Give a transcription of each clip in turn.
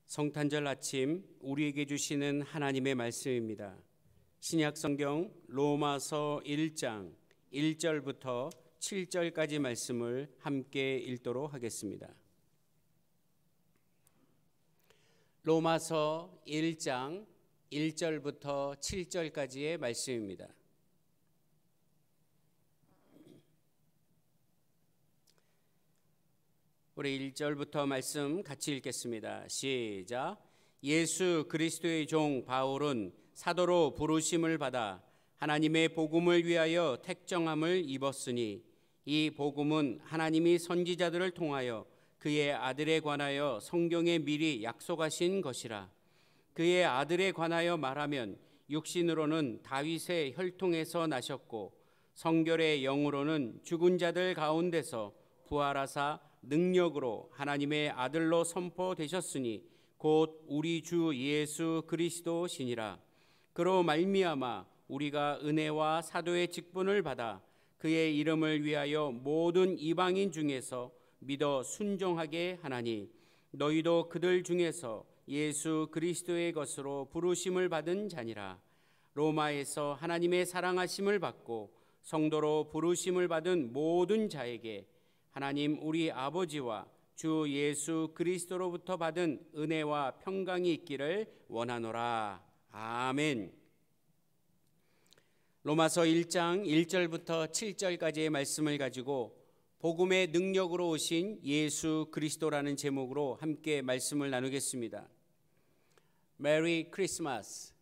성탄절 아침 우리에게 주시는 하나님의 말씀입니다. 신약 성경 로마서 1장 1절부터 7절까지 말씀을 함께 읽도록 하겠습니다. 로마서 1장 1절부터 7절까지의 말씀입니다. 우리 1절부터 말씀 같이 읽겠습니다. 시작. 예수 그리스도의 종 바울은 사도로 부르심을 받아 하나님의 복음을 위하여 택정함을 입었으니 이 복음은 하나님이 선지자들을 통하여 그의 아들에 관하여 성경에 미리 약속하신 것이라. 그의 아들에 관하여 말하면 육신으로는 다윗의 혈통에서 나셨고 성결의 영으로는 죽은 자들 가운데서 부활하사 능력으로 하나님의 아들로 선포되셨으니 곧 우리 주 예수 그리스도시니라. 그로 말미암아 우리가 은혜와 사도의 직분을 받아 그의 이름을 위하여 모든 이방인 중에서 믿어 순종하게 하나니 너희도 그들 중에서 예수 그리스도의 것으로 부르심을 받은 자니라. 로마에서 하나님의 사랑하심을 받고 성도로 부르심을 받은 모든 자에게 하나님 우리 아버지와 주 예수 그리스도로부터 받은 은혜와 평강이 있기를 원하노라. 아멘. 로마서 1장 1절부터 7절까지의 말씀을 가지고 복음의 능력으로 오신 예수 그리스도라는 제목으로 함께 말씀을 나누겠습니다. 메리 크리스마스.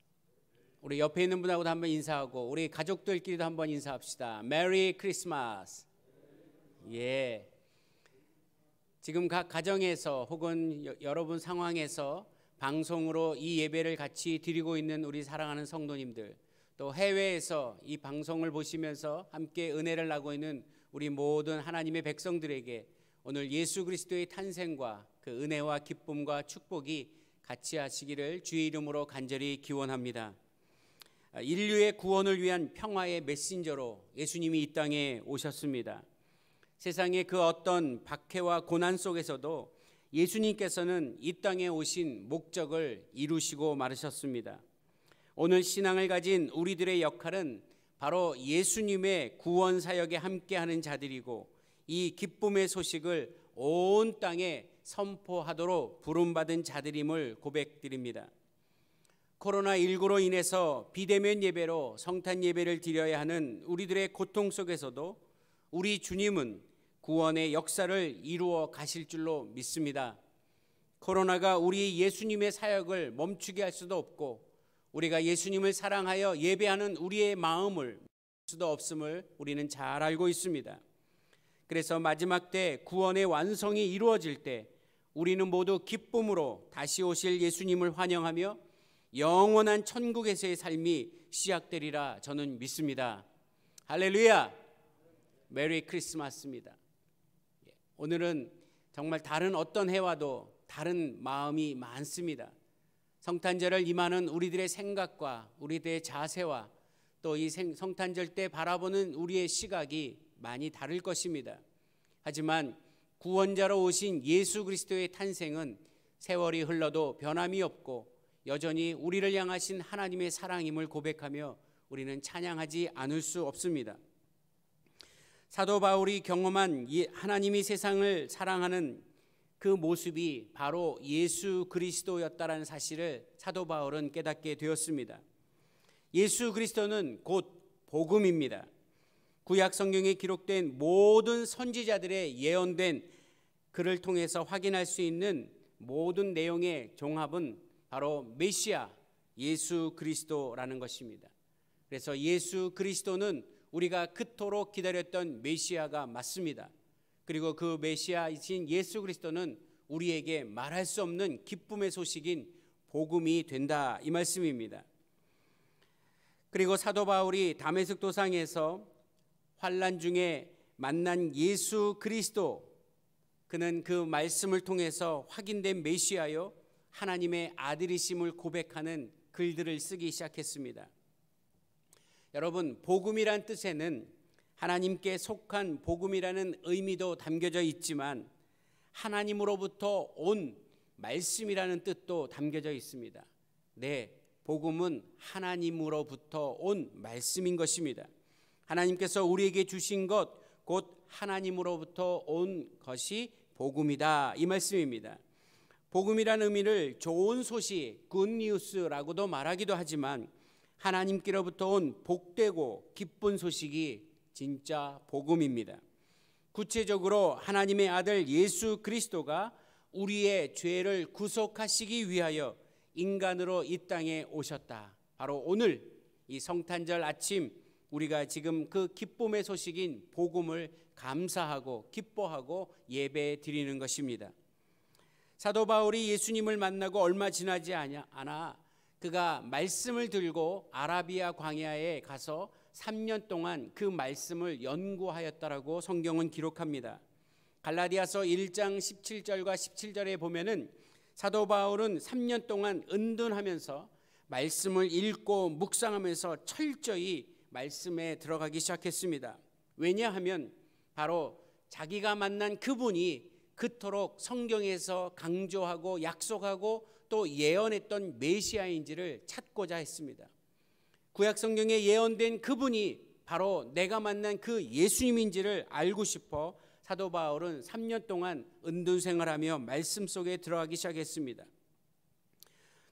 우리 옆에 있는 분하고도 한번 인사하고 우리 가족들끼리도 한번 인사합시다. 메리 크리스마스. 예. 지금 각 가정에서 혹은 여러분 상황에서 방송으로 이 예배를 같이 드리고 있는 우리 사랑하는 성도님들, 또 해외에서 이 방송을 보시면서 함께 은혜를 나고 있는 우리 모든 하나님의 백성들에게 오늘 예수 그리스도의 탄생과 그 은혜와 기쁨과 축복이 같이 하시기를 주의 이름으로 간절히 기원합니다. 인류의 구원을 위한 평화의 메신저로 예수님이 이 땅에 오셨습니다. 세상의 그 어떤 박해와 고난 속에서도 예수님께서는 이 땅에 오신 목적을 이루시고 마르셨습니다. 오늘 신앙을 가진 우리들의 역할은 바로 예수님의 구원 사역에 함께하는 자들이고 이 기쁨의 소식을 온 땅에 선포하도록 부름받은 자들임을 고백드립니다. 코로나19로 인해서 비대면 예배로 성탄 예배를 드려야 하는 우리들의 고통 속에서도 우리 주님은 구원의 역사를 이루어 가실 줄로 믿습니다. 코로나가 우리 예수님의 사역을 멈추게 할 수도 없고 우리가 예수님을 사랑하여 예배하는 우리의 마음을 멈출 수도 없음을 우리는 잘 알고 있습니다. 그래서 마지막 때 구원의 완성이 이루어질 때 우리는 모두 기쁨으로 다시 오실 예수님을 환영하며 영원한 천국에서의 삶이 시작되리라 저는 믿습니다. 할렐루야. 메리 크리스마스입니다. 오늘은 정말 다른 어떤 해와도 다른 마음이 많습니다. 성탄절을 임하는 우리들의 생각과 우리들의 자세와 또 이 성탄절 때 바라보는 우리의 시각이 많이 다를 것입니다. 하지만 구원자로 오신 예수 그리스도의 탄생은 세월이 흘러도 변함이 없고 여전히 우리를 향하신 하나님의 사랑임을 고백하며 우리는 찬양하지 않을 수 없습니다. 사도 바울이 경험한 하나님이 세상을 사랑하는 그 모습이 바로 예수 그리스도였다라는 사실을 사도 바울은 깨닫게 되었습니다. 예수 그리스도는 곧 복음입니다. 구약 성경에 기록된 모든 선지자들의 예언된 글을 통해서 확인할 수 있는 모든 내용의 종합은 바로 메시아 예수 그리스도라는 것입니다. 그래서 예수 그리스도는 우리가 그토록 기다렸던 메시아가 맞습니다. 그리고 그 메시아이신 예수 그리스도는 우리에게 말할 수 없는 기쁨의 소식인 복음이 된다 이 말씀입니다. 그리고 사도 바울이 다메섹 도상에서 환난 중에 만난 예수 그리스도, 그는 그 말씀을 통해서 확인된 메시아요 하나님의 아들이심을 고백하는 글들을 쓰기 시작했습니다. 여러분, 복음이란 뜻에는 하나님께 속한 복음이라는 의미도 담겨져 있지만 하나님으로부터 온 말씀이라는 뜻도 담겨져 있습니다. 네, 복음은 하나님으로부터 온 말씀인 것입니다. 하나님께서 우리에게 주신 것, 곧 하나님으로부터 온 것이 복음이다, 이 말씀입니다. 복음이라는 의미를 좋은 소식, 굿뉴스라고도 말하기도 하지만 하나님께로부터 온 복되고 기쁜 소식이 진짜 복음입니다. 구체적으로 하나님의 아들 예수 그리스도가 우리의 죄를 구속하시기 위하여 인간으로 이 땅에 오셨다. 바로 오늘 이 성탄절 아침 우리가 지금 그 기쁨의 소식인 복음을 감사하고 기뻐하고 예배 드리는 것입니다. 사도 바울이 예수님을 만나고 얼마 지나지 않아 그가 말씀을 들고 아라비아 광야에 가서 3년 동안 그 말씀을 연구하였다라고 성경은 기록합니다. 갈라디아서 1장 17절과 17절에 보면은 사도 바울은 3년 동안 은둔하면서 말씀을 읽고 묵상하면서 철저히 말씀에 들어가기 시작했습니다. 왜냐하면 바로 자기가 만난 그분이 그토록 성경에서 강조하고 약속하고 또 예언했던 메시아인지를 찾고자 했습니다. 구약 성경에 예언된 그분이 바로 내가 만난 그 예수님인지를 알고 싶어 사도 바울은 3년 동안 은둔 생활하며 말씀 속에 들어가기 시작했습니다.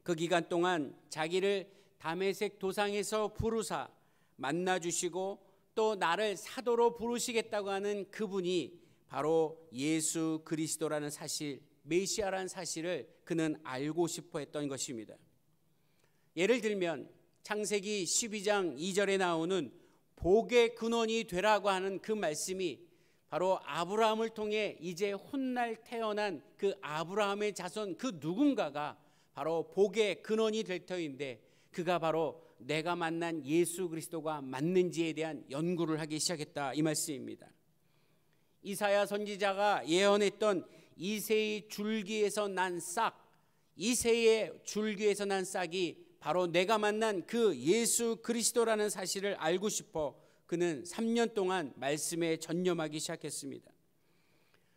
그 기간 동안 자기를 다메섹 도상에서 부르사 만나주시고 또 나를 사도로 부르시겠다고 하는 그분이 바로 예수 그리스도라는 사실, 메시아라는 사실을 그는 알고 싶어 했던 것입니다. 예를 들면 창세기 12장 2절에 나오는 복의 근원이 되라고 하는 그 말씀이 바로 아브라함을 통해 이제 훗날 태어난 그 아브라함의 자손 그 누군가가 바로 복의 근원이 될 터인데 그가 바로 내가 만난 예수 그리스도가 맞는지에 대한 연구를 하기 시작했다, 이 말씀입니다. 이사야 선지자가 예언했던 이새의 줄기에서 난 싹, 이새의 줄기에서 난 싹이 바로 내가 만난 그 예수 그리스도라는 사실을 알고 싶어 그는 3년 동안 말씀에 전념하기 시작했습니다.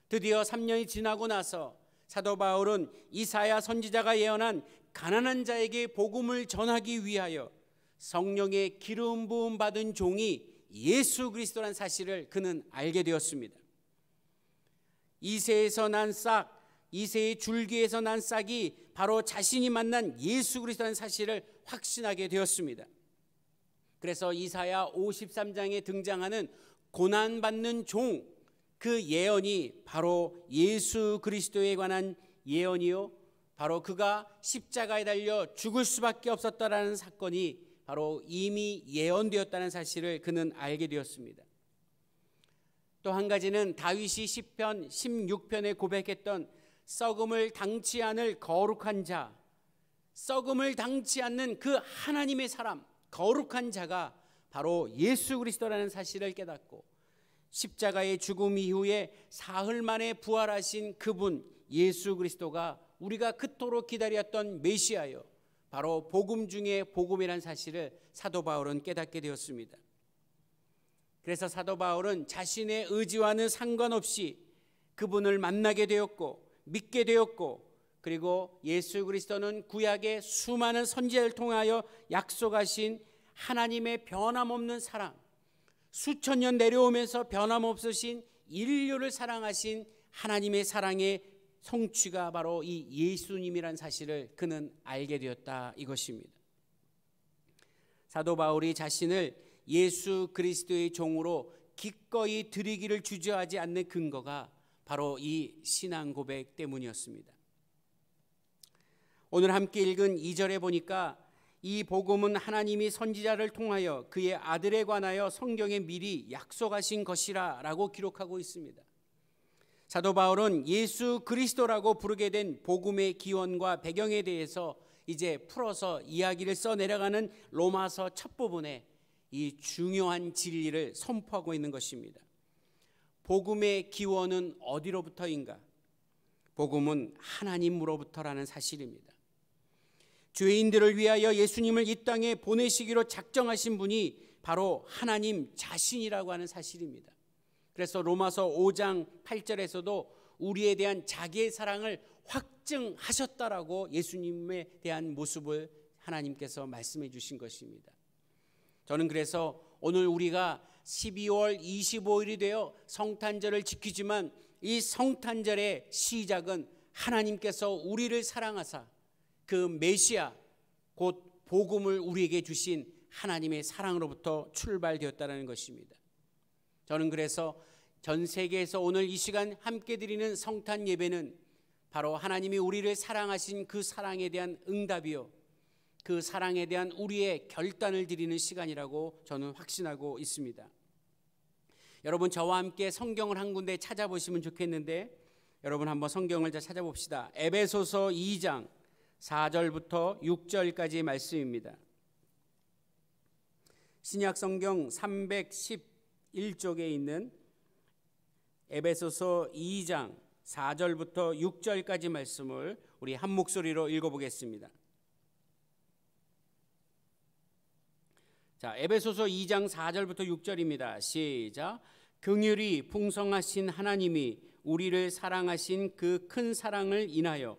드디어 3년이 지나고 나서 사도 바울은 이사야 선지자가 예언한 가난한 자에게 복음을 전하기 위하여 성령의 기름 부음 받은 종이 예수 그리스도라는 사실을 그는 알게 되었습니다. 이새에서 난 싹, 이새의 줄기에서 난 싹이 바로 자신이 만난 예수 그리스도라는 사실을 확신하게 되었습니다. 그래서 이사야 53장에 등장하는 고난받는 종, 그 예언이 바로 예수 그리스도에 관한 예언이요, 바로 그가 십자가에 달려 죽을 수밖에 없었다라는 사건이 바로 이미 예언되었다는 사실을 그는 알게 되었습니다. 또 한 가지는 다윗이 시편 16편에 고백했던 썩음을 당치 않을 거룩한 자, 썩음을 당치 않는 그 하나님의 사람, 거룩한 자가 바로 예수 그리스도라는 사실을 깨닫고 십자가의 죽음 이후에 사흘 만에 부활하신 그분 예수 그리스도가 우리가 그토록 기다렸던 메시아요, 바로 복음 중에 복음이라는 사실을 사도 바울은 깨닫게 되었습니다. 그래서 사도 바울은 자신의 의지와는 상관없이 그분을 만나게 되었고 믿게 되었고, 그리고 예수 그리스도는 구약의 수많은 선지자를 통하여 약속하신 하나님의 변함없는 사랑, 수천 년 내려오면서 변함없으신 인류를 사랑하신 하나님의 사랑의 성취가 바로 이 예수님이란 사실을 그는 알게 되었다, 이것입니다. 사도 바울이 자신을 예수 그리스도의 종으로 기꺼이 드리기를 주저하지 않는 근거가 바로 이 신앙 고백 때문이었습니다. 오늘 함께 읽은 2절에 보니까 이 복음은 하나님이 선지자를 통하여 그의 아들에 관하여 성경에 미리 약속하신 것이라 라고 기록하고 있습니다. 사도 바울은 예수 그리스도라고 부르게 된 복음의 기원과 배경에 대해서 이제 풀어서 이야기를 써내려가는 로마서 첫 부분에 이 중요한 진리를 선포하고 있는 것입니다. 복음의 기원은 어디로부터인가? 복음은 하나님으로부터라는 사실입니다. 죄인들을 위하여 예수님을 이 땅에 보내시기로 작정하신 분이 바로 하나님 자신이라고 하는 사실입니다. 그래서 로마서 5장 8절에서도 우리에 대한 자기의 사랑을 확증하셨다라고 예수님에 대한 모습을 하나님께서 말씀해 주신 것입니다. 저는 그래서 오늘 우리가 12월 25일이 되어 성탄절을 지키지만 이 성탄절의 시작은 하나님께서 우리를 사랑하사 그 메시아 곧 복음을 우리에게 주신 하나님의 사랑으로부터 출발되었다는 것입니다. 저는 그래서 전 세계에서 오늘 이 시간 함께 드리는 성탄 예배는 바로 하나님이 우리를 사랑하신 그 사랑에 대한 응답이요, 그 사랑에 대한 우리의 결단을 드리는 시간이라고 저는 확신하고 있습니다. 여러분, 저와 함께 성경을 한 군데 찾아보시면 좋겠는데, 여러분 한번 성경을 다 찾아봅시다. 에베소서 2장 4절부터 6절까지의 말씀입니다. 신약 성경 311쪽에 있는 에베소서 2장 4절부터 6절까지 말씀을 우리 한 목소리로 읽어보겠습니다. 자, 에베소서 2장 4절부터 6절입니다. 시작. 긍휼이 풍성하신 하나님이 우리를 사랑하신 그 큰 사랑을 인하여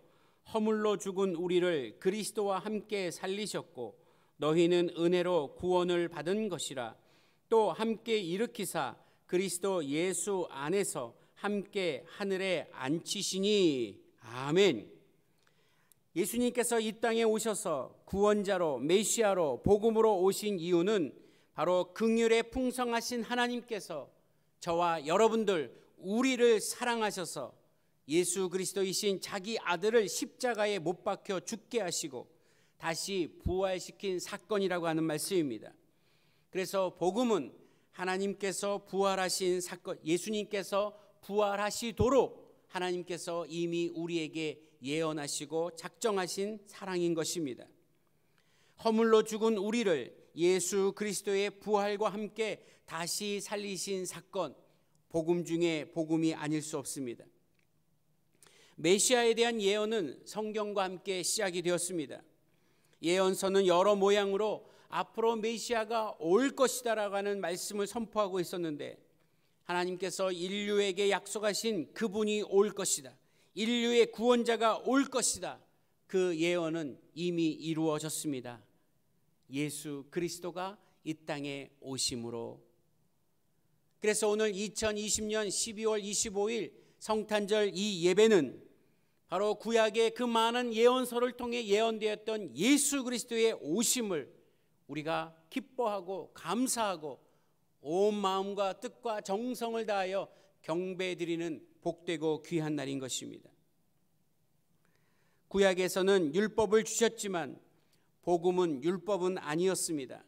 허물로 죽은 우리를 그리스도와 함께 살리셨고 너희는 은혜로 구원을 받은 것이라. 또 함께 일으키사 그리스도 예수 안에서 함께 하늘에 앉히시니. 아멘. 예수님께서 이 땅에 오셔서 구원자로 메시아로 복음으로 오신 이유는 바로 긍휼에 풍성하신 하나님께서 저와 여러분들 우리를 사랑하셔서 예수 그리스도이신 자기 아들을 십자가에 못 박혀 죽게 하시고 다시 부활시킨 사건이라고 하는 말씀입니다. 그래서 복음은 하나님께서 부활하신 사건, 예수님께서 부활하시도록 하나님께서 이미 우리에게 예언하시고 작정하신 사랑인 것입니다. 허물로 죽은 우리를 예수 그리스도의 부활과 함께 다시 살리신 사건, 복음 중에 복음이 아닐 수 없습니다. 메시아에 대한 예언은 성경과 함께 시작이 되었습니다. 예언서는 여러 모양으로 앞으로 메시아가 올 것이다라고 하는 말씀을 선포하고 있었는데, 하나님께서 인류에게 약속하신 그분이 올 것이다, 인류의 구원자가 올 것이다, 그 예언은 이미 이루어졌습니다. 예수 그리스도가 이 땅에 오심으로. 그래서 오늘 2020년 12월 25일 성탄절 이 예배는 바로 구약의 그 많은 예언서를 통해 예언되었던 예수 그리스도의 오심을 우리가 기뻐하고 감사하고 온 마음과 뜻과 정성을 다하여 경배드리는 복되고 귀한 날인 것입니다. 구약에서는 율법을 주셨지만 복음은 율법은 아니었습니다.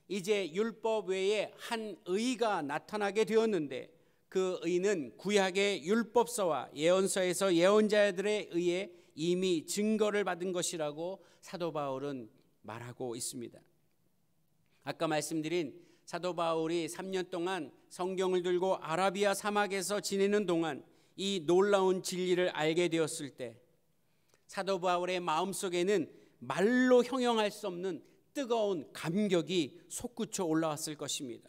이제 율법 외에 한 의가 나타나게 되었는데, 그 의는 구약의 율법서와 예언서에서 예언자들에 의해 이미 증거를 받은 것이라고 사도 바울은 말하고 있습니다. 아까 말씀드린 사도 바울이 3년 동안 성경을 들고 아라비아 사막에서 지내는 동안 이 놀라운 진리를 알게 되었을 때 사도 바울의 마음속에는 말로 형용할 수 없는 뜨거운 감격이 솟구쳐 올라왔을 것입니다.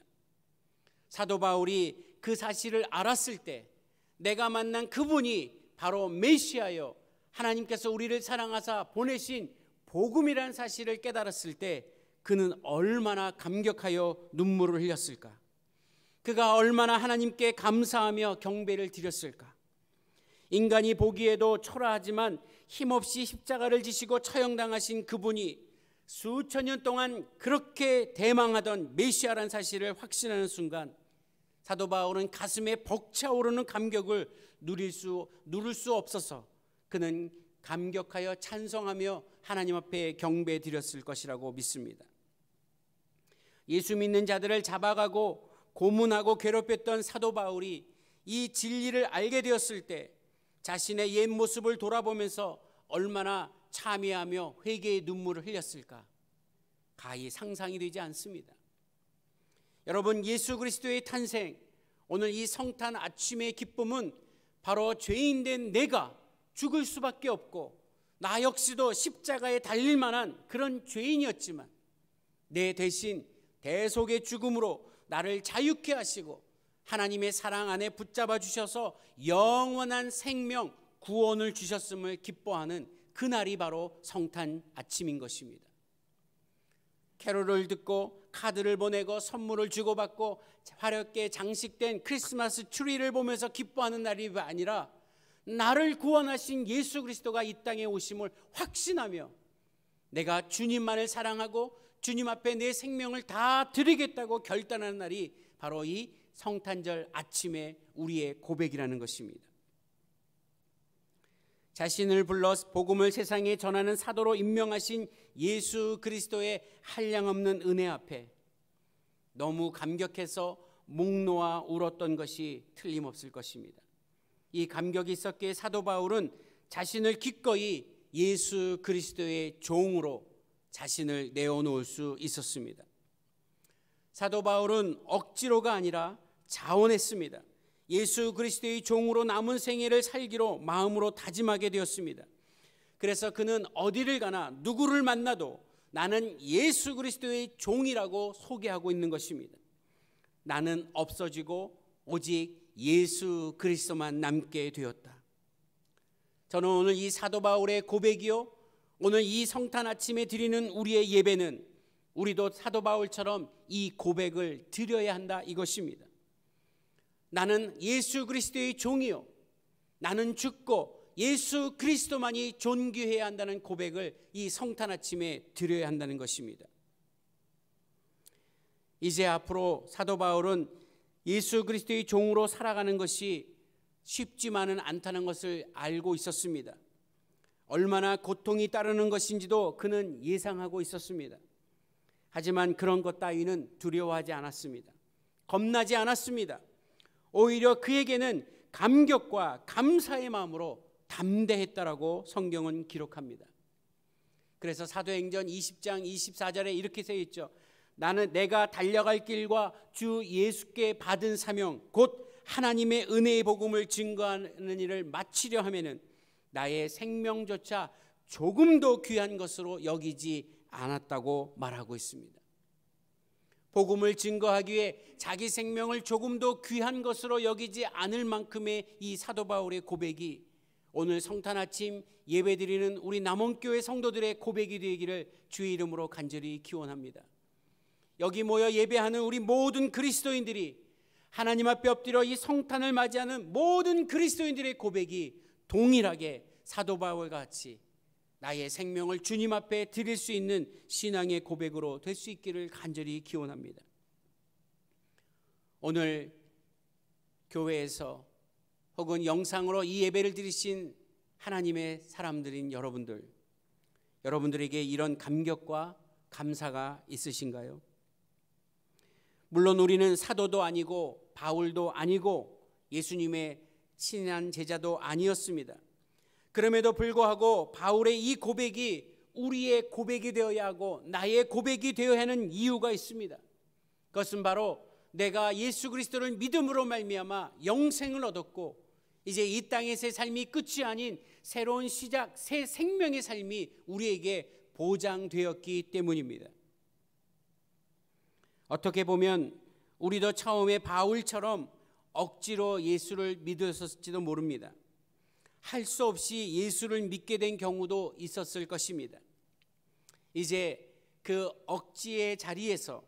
사도 바울이 그 사실을 알았을 때 내가 만난 그분이 바로 메시아요, 하나님께서 우리를 사랑하사 보내신 복음이라는 사실을 깨달았을 때 그는 얼마나 감격하여 눈물을 흘렸을까? 그가 얼마나 하나님께 감사하며 경배를 드렸을까? 인간이 보기에도 초라하지만 힘없이 십자가를 지시고 처형당하신 그분이 수천 년 동안 그렇게 대망하던 메시아라는 사실을 확신하는 순간 사도 바울은 가슴에 벅차오르는 감격을 누릴 수 없어서 그는 감격하여 찬송하며 하나님 앞에 경배 드렸을 것이라고 믿습니다. 예수 믿는 자들을 잡아가고 고문하고 괴롭혔던 사도 바울이 이 진리를 알게 되었을 때 자신의 옛 모습을 돌아보면서 얼마나 참회하며 회개의 눈물을 흘렸을까? 가히 상상이 되지 않습니다. 여러분, 예수 그리스도의 탄생, 오늘 이 성탄 아침의 기쁨은 바로 죄인된 내가 죽을 수밖에 없고 나 역시도 십자가에 달릴 만한 그런 죄인이었지만 내 대신 대속의 죽음으로 나를 자유케 하시고 하나님의 사랑 안에 붙잡아 주셔서 영원한 생명, 구원을 주셨음을 기뻐하는 그날이 바로 성탄 아침인 것입니다. 캐롤을 듣고 카드를 보내고 선물을 주고받고 화렵게 장식된 크리스마스 트리를 보면서 기뻐하는 날이 아니라 나를 구원하신 예수 그리스도가 이 땅에 오심을 확신하며 내가 주님만을 사랑하고 주님 앞에 내 생명을 다 드리겠다고 결단하는 날이 바로 이 성탄절 아침에 우리의 고백이라는 것입니다. 자신을 불러 복음을 세상에 전하는 사도로 임명하신 예수 그리스도의 한량없는 은혜 앞에 너무 감격해서 목 놓아 울었던 것이 틀림없을 것입니다. 이 감격이 있었기에 사도 바울은 자신을 기꺼이 예수 그리스도의 종으로 자신을 내어놓을 수 있었습니다. 사도 바울은 억지로가 아니라 자원했습니다. 예수 그리스도의 종으로 남은 생애를 살기로 마음으로 다짐하게 되었습니다. 그래서 그는 어디를 가나 누구를 만나도 나는 예수 그리스도의 종이라고 소개하고 있는 것입니다. 나는 없어지고 오직 예수 그리스도만 남게 되었다. 저는 오늘 이 사도 바울의 고백이요, 오늘 이 성탄 아침에 드리는 우리의 예배는 우리도 사도 바울처럼 이 고백을 드려야 한다 이것입니다. 나는 예수 그리스도의 종이요, 나는 죽고 예수 그리스도만이 존귀해야 한다는 고백을 이 성탄 아침에 드려야 한다는 것입니다. 이제 앞으로 사도 바울은 예수 그리스도의 종으로 살아가는 것이 쉽지만은 않다는 것을 알고 있었습니다. 얼마나 고통이 따르는 것인지도 그는 예상하고 있었습니다. 하지만 그런 것 따위는 두려워하지 않았습니다. 겁나지 않았습니다. 오히려 그에게는 감격과 감사의 마음으로 담대했다라고 성경은 기록합니다. 그래서 사도행전 20장 24절에 이렇게 써 있죠. 나는 내가 달려갈 길과 주 예수께 받은 사명 곧 하나님의 은혜의 복음을 증거하는 일을 마치려 하면은 나의 생명조차 조금도 귀한 것으로 여기지 않았다고 말하고 있습니다. 복음을 증거하기 위해 자기 생명을 조금도 귀한 것으로 여기지 않을 만큼의 이 사도 바울의 고백이 오늘 성탄 아침 예배드리는 우리 남원교회 성도들의 고백이 되기를 주의 이름으로 간절히 기원합니다. 여기 모여 예배하는 우리 모든 그리스도인들이 하나님 앞에 엎드려 이 성탄을 맞이하는 모든 그리스도인들의 고백이 동일하게 사도 바울과 같이 나의 생명을 주님 앞에 드릴 수 있는 신앙의 고백으로 될 수 있기를 간절히 기원합니다. 오늘 교회에서 혹은 영상으로 이 예배를 드리신 하나님의 사람들인 여러분들에게 이런 감격과 감사가 있으신가요? 물론 우리는 사도도 아니고 바울도 아니고 예수님의 친한 제자도 아니었습니다. 그럼에도 불구하고 바울의 이 고백이 우리의 고백이 되어야 하고 나의 고백이 되어야 하는 이유가 있습니다. 그것은 바로 내가 예수 그리스도를 믿음으로 말미암아 영생을 얻었고 이제 이 땅에서의 삶이 끝이 아닌 새로운 시작, 새 생명의 삶이 우리에게 보장되었기 때문입니다. 어떻게 보면 우리도 처음에 바울처럼 억지로 예수를 믿었을지도 모릅니다. 할 수 없이 예수를 믿게 된 경우도 있었을 것입니다. 이제 그 억지의 자리에서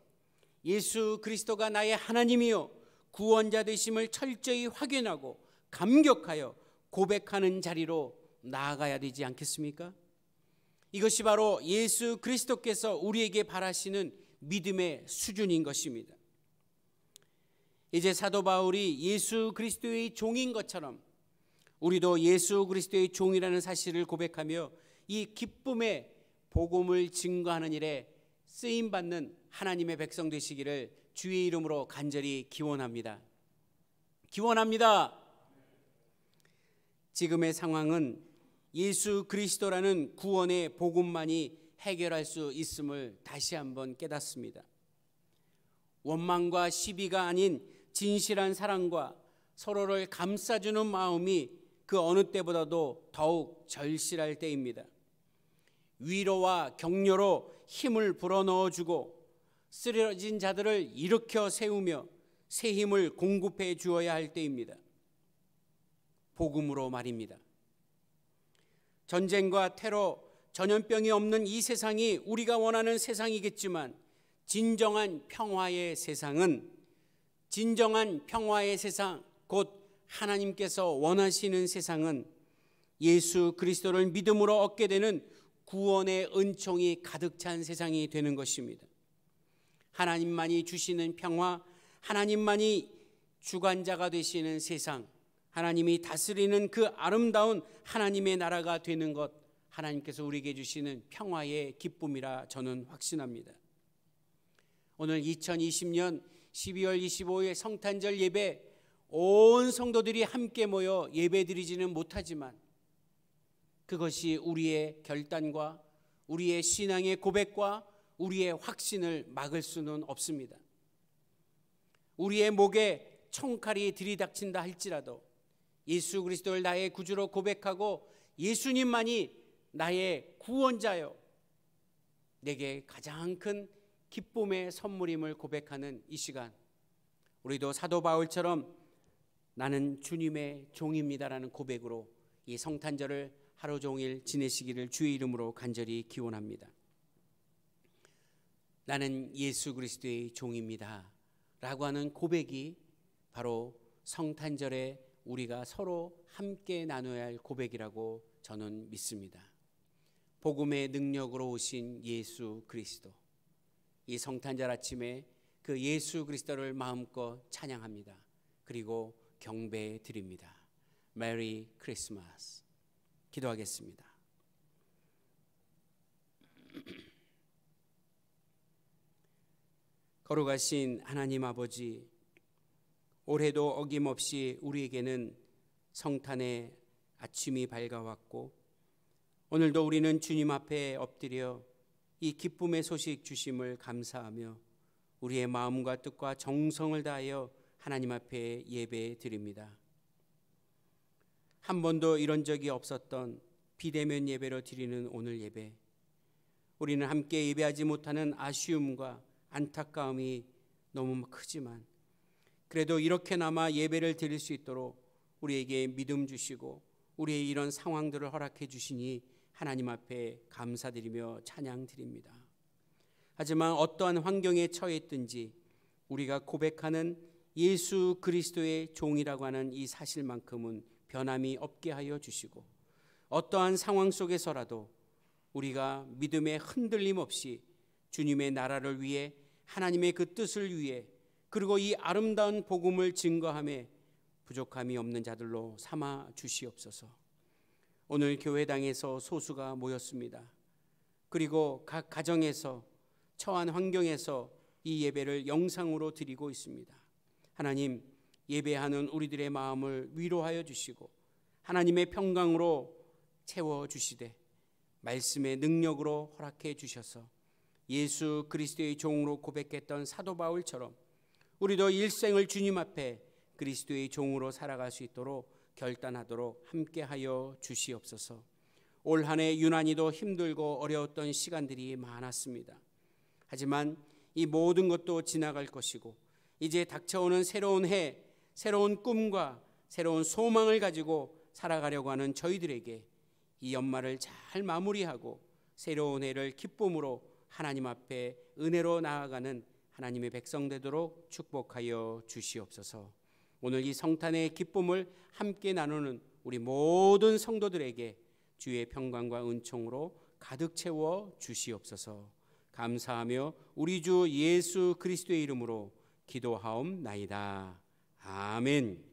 예수 그리스도가 나의 하나님이요 구원자 되심을 철저히 확인하고 감격하여 고백하는 자리로 나아가야 되지 않겠습니까? 이것이 바로 예수 그리스도께서 우리에게 바라시는 믿음의 수준인 것입니다. 이제 사도 바울이 예수 그리스도의 종인 것처럼 우리도 예수 그리스도의 종이라는 사실을 고백하며 이 기쁨의 복음을 증거하는 일에 쓰임받는 하나님의 백성 되시기를 주의 이름으로 간절히 기원합니다. 기원합니다. 지금의 상황은 예수 그리스도라는 구원의 복음만이 해결할 수 있음을 다시 한번 깨닫습니다. 원망과 시비가 아닌 진실한 사랑과 서로를 감싸주는 마음이 그 어느 때보다도 더욱 절실할 때입니다. 위로와 격려로 힘을 불어넣어주고 쓰러진 자들을 일으켜 세우며 새 힘을 공급해 주어야 할 때입니다. 복음으로 말입니다. 전쟁과 테러, 전염병이 없는 이 세상이 우리가 원하는 세상이겠지만 진정한 평화의 세상은, 진정한 평화의 세상, 곧 하나님께서 원하시는 세상은 예수 그리스도를 믿음으로 얻게 되는 구원의 은총이 가득 찬 세상이 되는 것입니다. 하나님만이 주시는 평화, 하나님만이 주관자가 되시는 세상, 하나님이 다스리는 그 아름다운 하나님의 나라가 되는 것, 하나님께서 우리에게 주시는 평화의 기쁨이라 저는 확신합니다. 오늘 2020년 12월 25일 성탄절 예배, 온 성도들이 함께 모여 예배드리지는 못하지만 그것이 우리의 결단과 우리의 신앙의 고백과 우리의 확신을 막을 수는 없습니다. 우리의 목에 총칼이 들이닥친다 할지라도 예수 그리스도를 나의 구주로 고백하고 예수님만이 나의 구원자요, 내게 가장 큰 기쁨의 선물임을 고백하는 이 시간, 우리도 사도 바울처럼 나는 주님의 종입니다라는 고백으로 이 성탄절을 하루 종일 지내시기를 주의 이름으로 간절히 기원합니다. 나는 예수 그리스도의 종입니다 라고 하는 고백이 바로 성탄절에 우리가 서로 함께 나눠야 할 고백이라고 저는 믿습니다. 복음의 능력으로 오신 예수 그리스도, 이 성탄절 아침에 그 예수 그리스도를 마음껏 찬양합니다. 그리고 경배해 드립니다. 메리 크리스마스. 기도하겠습니다. 거룩하신 하나님 아버지, 올해도 어김없이 우리에게는 성탄의 아침이 밝아왔고 오늘도 우리는 주님 앞에 엎드려 이 기쁨의 소식 주심을 감사하며 우리의 마음과 뜻과 정성을 다하여 하나님 앞에 예배 드립니다. 한 번도 이런 적이 없었던 비대면 예배로 드리는 오늘 예배, 우리는 함께 예배하지 못하는 아쉬움과 안타까움이 너무 크지만 그래도 이렇게나마 예배를 드릴 수 있도록 우리에게 믿음 주시고 우리의 이런 상황들을 허락해 주시니 하나님 앞에 감사드리며 찬양드립니다. 하지만 어떠한 환경에 처했든지 우리가 고백하는 예수 그리스도의 종이라고 하는 이 사실만큼은 변함이 없게 하여 주시고 어떠한 상황 속에서라도 우리가 믿음의 흔들림 없이 주님의 나라를 위해 하나님의 그 뜻을 위해 그리고 이 아름다운 복음을 증거함에 부족함이 없는 자들로 삼아 주시옵소서. 오늘 교회당에서 소수가 모였습니다. 그리고 각 가정에서 처한 환경에서 이 예배를 영상으로 드리고 있습니다. 하나님, 예배하는 우리들의 마음을 위로하여 주시고 하나님의 평강으로 채워주시되 말씀의 능력으로 허락해 주셔서 예수 그리스도의 종으로 고백했던 사도 바울처럼 우리도 일생을 주님 앞에 그리스도의 종으로 살아갈 수 있도록 결단하도록 함께하여 주시옵소서. 올 한 해 유난히도 힘들고 어려웠던 시간들이 많았습니다. 하지만 이 모든 것도 지나갈 것이고 이제 닥쳐오는 새로운 해, 새로운 꿈과 새로운 소망을 가지고 살아가려고 하는 저희들에게 이 연말을 잘 마무리하고 새로운 해를 기쁨으로 하나님 앞에 은혜로 나아가는 하나님의 백성 되도록 축복하여 주시옵소서. 오늘 이 성탄의 기쁨을 함께 나누는 우리 모든 성도들에게 주의 평강과 은총으로 가득 채워 주시옵소서. 감사하며 우리 주 예수 그리스도의 이름으로 기도하옵나이다. 아멘.